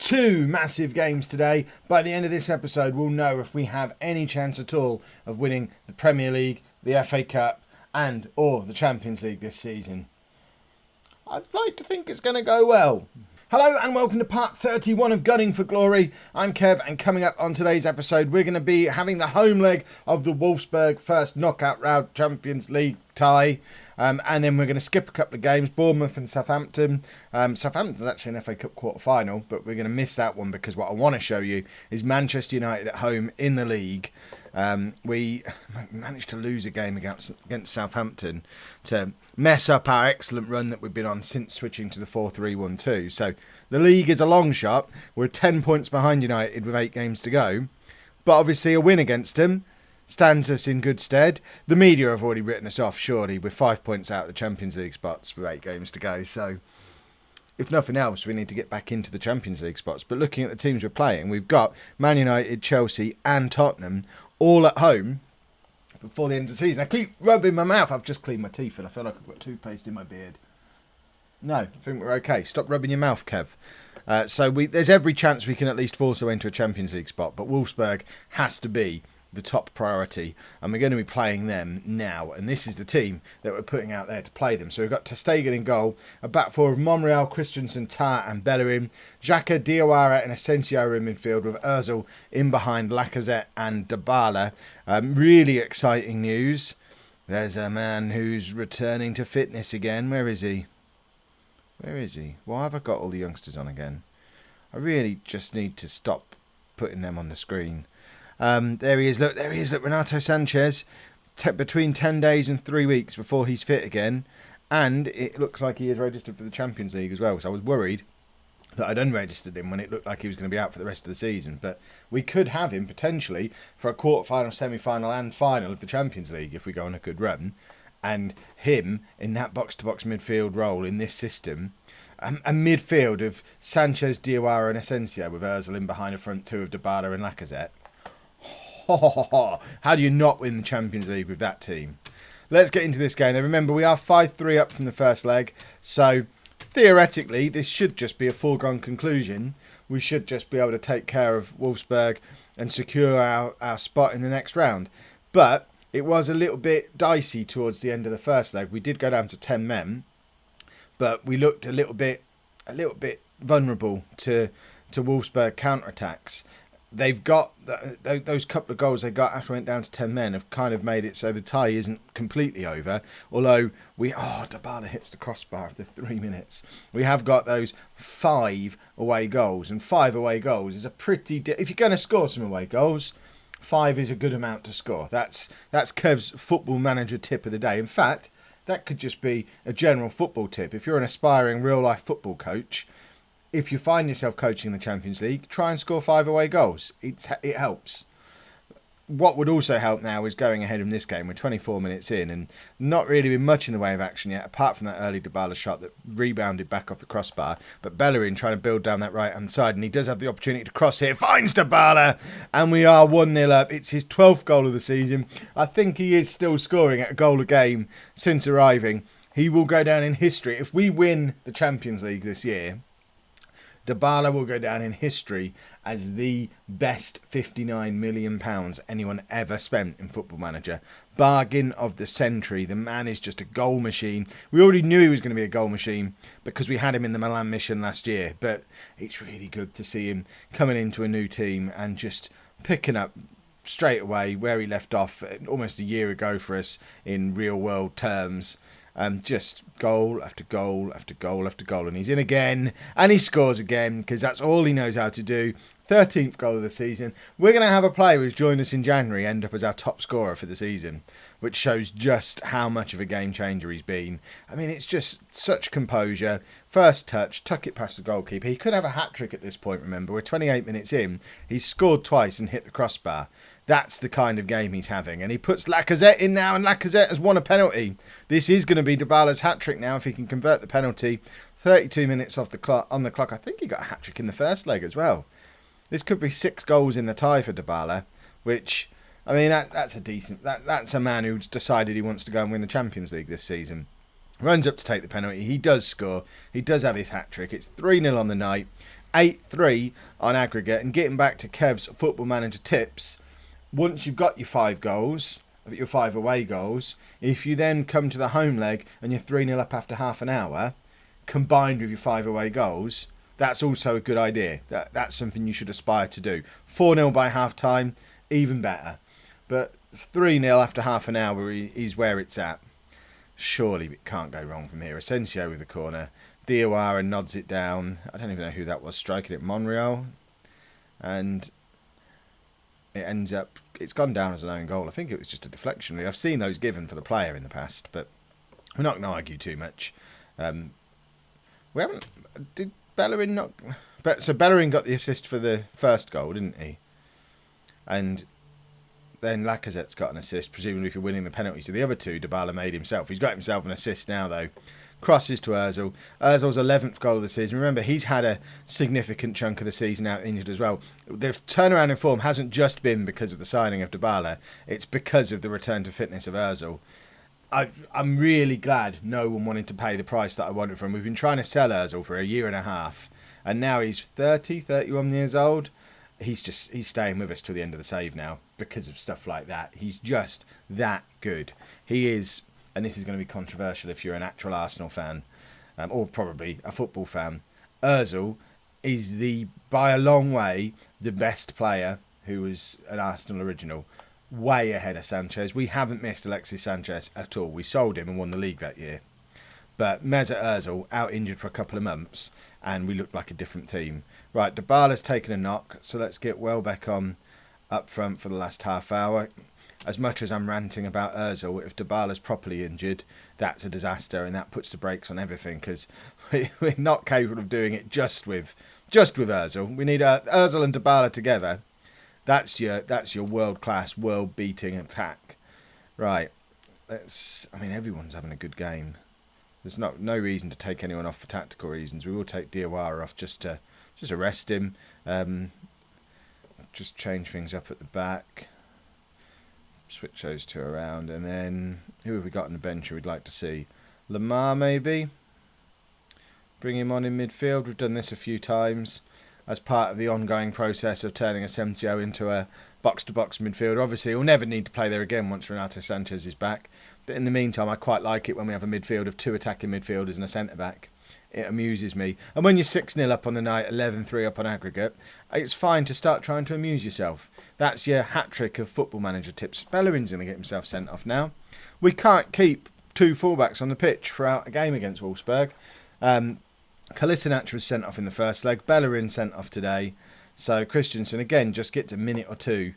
two massive games today. By the end of this episode, we'll know if we have any chance at all of winning the Premier League, the FA Cup, and or the Champions League this season. I'd like to think it's going to go well. Hello and welcome to part 31 of Gunning for Glory. I'm Kev, and coming up on today's episode, we're going to be having the home leg of the Wolfsburg first knockout round Champions League tie. And then we're going to skip a couple of games, Bournemouth and Southampton. Southampton's actually an FA Cup quarter-final, but we're going to miss that one because what I want to show you is Manchester United at home in the league. We managed to lose a game against Southampton to mess up our excellent run that we've been on since switching to the 4-3-1-2. So the league is a long shot. We're 10 points behind United with 8 games to go. But obviously a win against them stands us in good stead. The media have already written us off, surely, with 5 points out of the Champions League spots with 8 games to go. So if nothing else, we need to get back into the Champions League spots. But looking at the teams we're playing, we've got Man United, Chelsea and Tottenham all at home before the end of the season. I keep rubbing my mouth. I've just cleaned my teeth and I feel like I've got toothpaste in my beard. No, I think we're okay. Stop rubbing your mouth, Kev. So there's every chance we can at least force our way into a Champions League spot. But Wolfsburg has to be the top priority, and we're going to be playing them now, and this is the team that we're putting out there to play them. So we've got ter Stegen in goal, a back four of Monreal, Christensen, Tah and Bellerin, Xhaka, Diawara and Asensio in midfield with Ozil in behind Lacazette and Dybala. Really exciting news. There's a man who's returning to fitness again. Where is he? Why have I got all the youngsters on again? I really just need to stop putting them on the screen. There he is, look, Renato Sanchez, between 10 days and 3 weeks before he's fit again, and it looks like he is registered for the Champions League as well, so I was worried that I'd unregistered him when it looked like he was going to be out for the rest of the season, but we could have him potentially for a quarter-final, semi-final and final of the Champions League if we go on a good run, and him in that box-to-box midfield role in this system, a midfield of Sanchez, Diawara and Asensio with Ozil in behind a front two of Dybala and Lacazette. How do you not win the Champions League with that team? Let's get into this game. Now remember, we are 5-3 up from the first leg, so theoretically this should just be a foregone conclusion. We should just be able to take care of Wolfsburg and secure our spot in the next round. But it was a little bit dicey towards the end of the first leg. We did go down to 10 men, but we looked a little bit vulnerable to Wolfsburg counterattacks. They've got those couple of goals they got after we went down to 10 men have kind of made it so the tie isn't completely over. Although Dybala hits the crossbar after 3 minutes. We have got those 5 away goals, and 5 away goals is a pretty. If you're going to score some away goals, 5 is a good amount to score. That's Kev's football manager tip of the day. In fact, that could just be a general football tip. If you're an aspiring real life football coach, if you find yourself coaching the Champions League, try and score 5 away goals. It helps. What would also help now is going ahead in this game. We're 24 minutes in and not really been much in the way of action yet, apart from that early Dybala shot that rebounded back off the crossbar. But Bellerin trying to build down that right-hand side, and he does have the opportunity to cross here. Finds Dybala, and we are 1-0 up. It's his 12th goal of the season. I think he is still scoring at a goal a game since arriving. He will go down in history. If we win the Champions League this year, Dybala will go down in history as the best £59 million anyone ever spent in Football Manager. Bargain of the century. The man is just a goal machine. We already knew he was going to be a goal machine because we had him in the Milan mission last year. But it's really good to see him coming into a new team and just picking up straight away where he left off almost a year ago for us in real world terms. Just goal after goal after goal after goal, and he's in again and he scores again because that's all he knows how to do. 13th goal of the season. We're going to have a player who's joined us in January end up as our top scorer for the season, which shows just how much of a game changer he's been. I mean, it's just such composure. First touch, tuck it past the goalkeeper. He could have a hat-trick at this point, remember. We're 28 minutes in. He's scored twice and hit the crossbar. That's the kind of game he's having. And he puts Lacazette in now, and Lacazette has won a penalty. This is going to be Dybala's hat-trick now if he can convert the penalty. 32 minutes off the clock on the clock. I think he got a hat-trick in the first leg as well. This could be 6 goals in the tie for Dybala, which, I mean, that's a decent. That's a man who's decided he wants to go and win the Champions League this season. Runs up to take the penalty. He does score. He does have his hat-trick. It's 3-0 on the night. 8-3 on aggregate. And getting back to Kev's Football Manager tips, once you've got your 5 goals, your 5 away goals, if you then come to the home leg and you're 3-0 up after half an hour, combined with your 5 away goals, that's also a good idea. That's something you should aspire to do. 4-0 by half time, even better. But 3-0 after half an hour is where it's at. Surely it can't go wrong from here. Asensio with the corner. Diawara nods it down. I don't even know who that was striking it. Monreal. And it ends up... It's gone down as an own goal. I think it was just a deflection. I've seen those given for the player in the past, but we're not going to argue too much. We haven't... Did Bellerin not... So Bellerin got the assist for the first goal, didn't he? And then Lacazette's got an assist, presumably for winning the penalty. So the other 2, Dybala made himself. He's got himself an assist now, though. Crosses to Ozil. Ozil's 11th goal of the season. Remember, he's had a significant chunk of the season out injured as well. The turnaround in form hasn't just been because of the signing of Dybala. It's because of the return to fitness of Ozil. I'm really glad no one wanted to pay the price that I wanted for him. We've been trying to sell Ozil for a year and a half. And now he's 31 years old. He's staying with us till the end of the save now because of stuff like that. He's just that good. He is, and this is going to be controversial if you're an actual Arsenal fan, or probably a football fan. Ozil is by a long way, the best player who was an Arsenal original. Way ahead of Sanchez. We haven't missed Alexis Sanchez at all. We sold him and won the league that year. But Mesut Ozil out injured for a couple of months and we looked like a different team. Right, Dybala's taken a knock, so let's get Welbeck on up front for the last half hour. As much as I'm ranting about Ozil, if Dybala's properly injured, that's a disaster and that puts the brakes on everything because we're not capable of doing it just with Ozil. We need Ozil and Dybala together. That's your world-class, world-beating attack. Right, everyone's having a good game. There's no reason to take anyone off for tactical reasons. We will take Diawara off just to arrest him. Just change things up at the back. Switch those 2 around. And then, who have we got on the bench who we'd like to see? Lamar, maybe? Bring him on in midfield. We've done this a few times as part of the ongoing process of turning Asensio into a box-to-box midfielder. Obviously, he'll never need to play there again once Renato Sanchez is back. But in the meantime, I quite like it when we have a midfield of 2 attacking midfielders and a centre-back. It amuses me. And when you're 6-0 up on the night, 11-3 up on aggregate, it's fine to start trying to amuse yourself. That's your hat-trick of Football Manager tips. Bellerin's going to get himself sent off now. We can't keep 2 fullbacks on the pitch throughout a game against Wolfsburg. Kolasinac was sent off in the first leg. Bellerin sent off today. So Christensen, again, just gets a minute or 2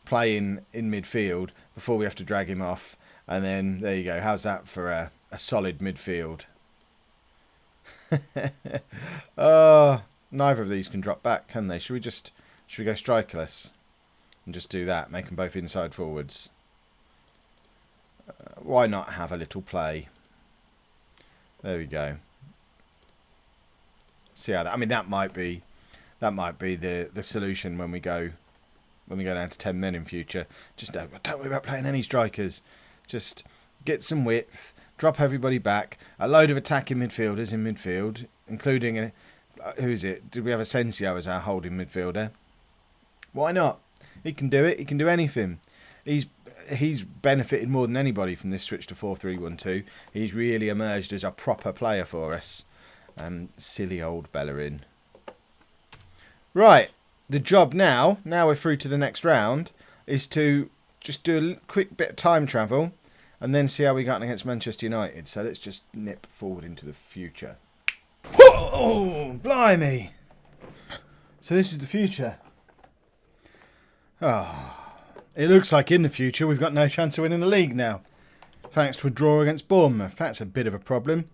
playing in midfield before we have to drag him off. And then, there you go. How's that for a solid midfield? Oh, neither of these can drop back, can they? Should we go strikerless and just do that? Make them both inside forwards. Why not have a little play? There we go. See how that... that might be the solution when we go down to 10 men in future. Just don't worry about playing any strikers. Just get some width, drop everybody back, a load of attacking midfielders in midfield, including who's it? Did we have Asensio as our holding midfielder? Why not? He can do it. He can do anything. He's benefited more than anybody from this switch to 4-3-1-2. He's really emerged as a proper player for us. Silly old Bellerin. Right, the job now we're through to the next round, is to just do a quick bit of time travel and then see how we got against Manchester United. So let's just nip forward into the future. Whoa, blimey. So this is the future. Oh, it looks like in the future we've got no chance of winning the league now, thanks to a draw against Bournemouth. That's a bit of a problem.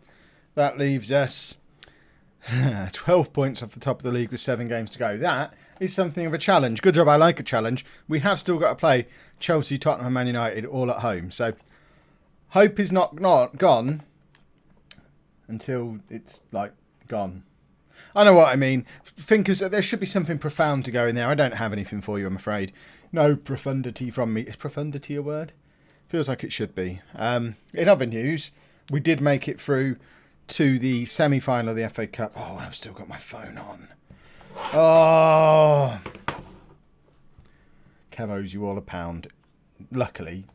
That leaves us 12 points off the top of the league with 7 games to go. That is something of a challenge. Good job, I like a challenge. We have still got to play Chelsea, Tottenham and Man United all at home. So hope is not gone until it's gone. I know what I mean. Think there should be something profound to go in there. I don't have anything for you, I'm afraid. No profundity from me. Is profundity a word? Feels like it should be. In other news, we did make it through to the semi-final of the FA Cup. Oh, I've still got my phone on. Oh. Kev owes you all £1. Luckily,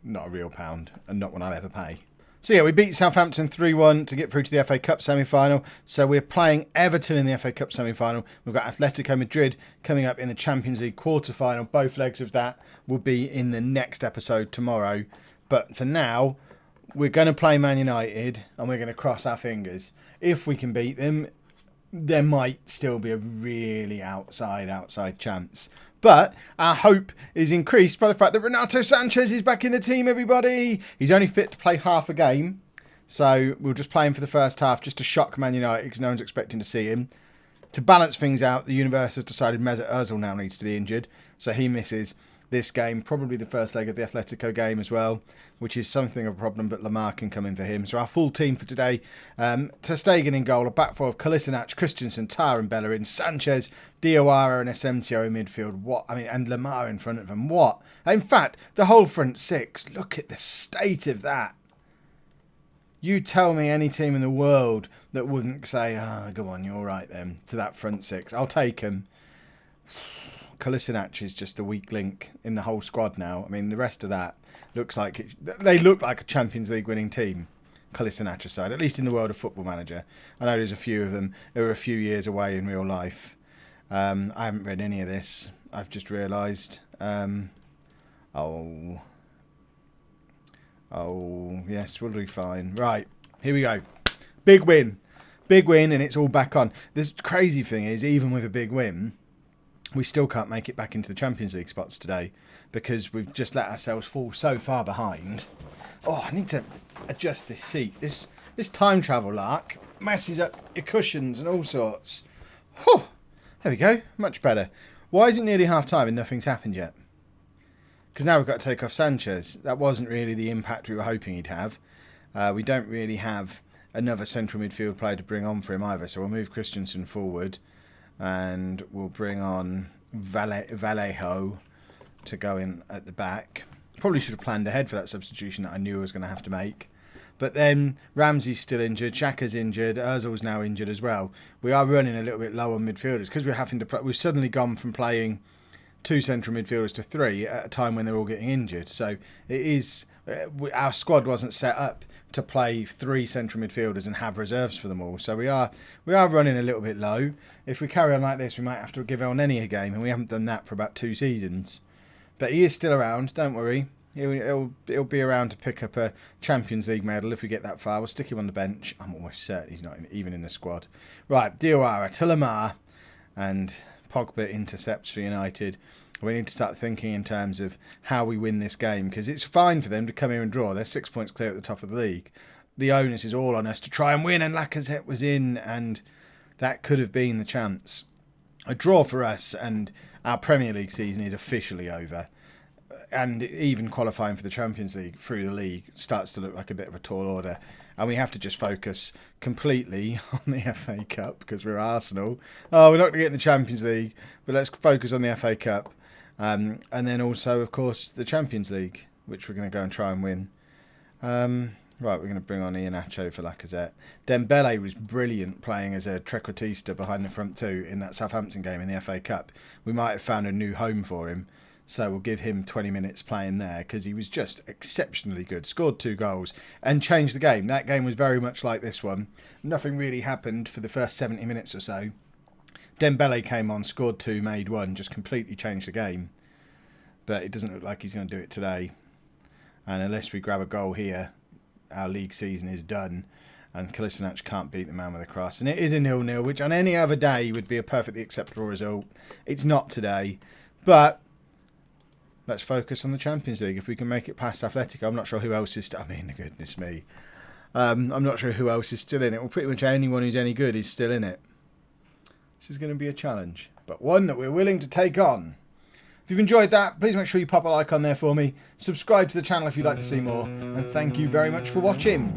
not a real pound, and not one I'll ever pay. So yeah, we beat Southampton 3-1 to get through to the FA Cup semi-final. So we're playing Everton in the FA Cup semi-final. We've got Atletico Madrid coming up in the Champions League quarter-final. Both legs of that will be in the next episode tomorrow. But for now, we're going to play Man United and we're going to cross our fingers. If we can beat them, there might still be a really outside chance. But our hope is increased by the fact that Renato Sanchez is back in the team, everybody. He's only fit to play half a game. So we'll just play him for the first half just to shock Man United because no one's expecting to see him. To balance things out, the universe has decided Mesut Ozil now needs to be injured. So he misses this game, probably the first leg of the Atletico game as well, which is something of a problem, but Lamar can come in for him. So our full team for today, Ter Stegen in goal, a back four of Kolasinac, Christensen, Tah and Bellerin, Sanchez, Diawara and Asensio in midfield. And Lamar in front of them. What? In fact, the whole front six, look at the state of that. You tell me any team in the world that wouldn't say, go on, you're all right then, to that front six. I'll take him. Kolasinac is just the weak link in the whole squad now. I mean, the rest of that looks like they look like a Champions League winning team. Kolasinac aside, at least in the world of Football Manager. I know there's a few of them who are a few years away in real life. I haven't read any of this. I've just realised. Oh, yes, we'll do fine. Right, here we go. Big win, and it's all back on. The crazy thing is, even with a big win, we still can't make it back into the Champions League spots today because we've just let ourselves fall so far behind. Oh, I need to adjust this seat. This time travel lark messes up your cushions and all sorts. Whew. There we go. Much better. Why is it nearly half time and nothing's happened yet? Because now we've got to take off Sanchez. That wasn't really the impact we were hoping he'd have. We don't really have another central midfield player to bring on for him either. So we'll move Christensen forward. And we'll bring on Vallejo to go in at the back. Probably should have planned ahead for that substitution that I knew I was going to have to make. But then Ramsey's still injured, Xhaka's injured, Ozil's now injured as well. We are running a little bit low on midfielders because we're having to play. We've suddenly gone from playing 2 central midfielders to 3 at a time when they're all getting injured. So it is our squad wasn't set up to play 3 central midfielders and have reserves for them all. So we are running a little bit low. If we carry on like this, we might have to give Elneny a game, and we haven't done that for about 2 seasons. But he is still around. Don't worry. He'll be around to pick up a Champions League medal if we get that far. We'll stick him on the bench. I'm almost certain he's not even in the squad. Right, Diawara to Lamar, and Pogba intercepts for United. We need to start thinking in terms of how we win this game, because it's fine for them to come here and draw. They're 6 points clear at the top of the league. The onus is all on us to try and win, and Lacazette was in, and that could have been the chance. A draw for us, and our Premier League season is officially over. And even qualifying for the Champions League through the league starts to look like a bit of a tall order. And we have to just focus completely on the FA Cup, because we're Arsenal. Oh, we're not going to get in the Champions League, but let's focus on the FA Cup. And then also, of course, the Champions League, which we're going to go and try and win. Right, we're going to bring on Iheanacho for Lacazette. Dembele was brilliant playing as a trequartista behind the front 2 in that Southampton game in the FA Cup. We might have found a new home for him. So we'll give him 20 minutes playing there, because he was just exceptionally good. Scored 2 goals and changed the game. That game was very much like this one. Nothing really happened for the first 70 minutes or so. Dembele came on, scored 2, made 1, just completely changed the game. But it doesn't look like he's going to do it today. And unless we grab a goal here, our league season is done. And Kolasinac can't beat the man with a cross. And it is a 0-0, which on any other day would be a perfectly acceptable result. It's not today. But let's focus on the Champions League. If we can make it past Atletico, I'm not sure who else is still... I mean, goodness me. I'm not sure who else is still in it. Well, pretty much anyone who's any good is still in it. This is going to be a challenge, but one that we're willing to take on. If you've enjoyed that, please make sure you pop a like on there for me. Subscribe to the channel if you'd like to see more. And thank you very much for watching.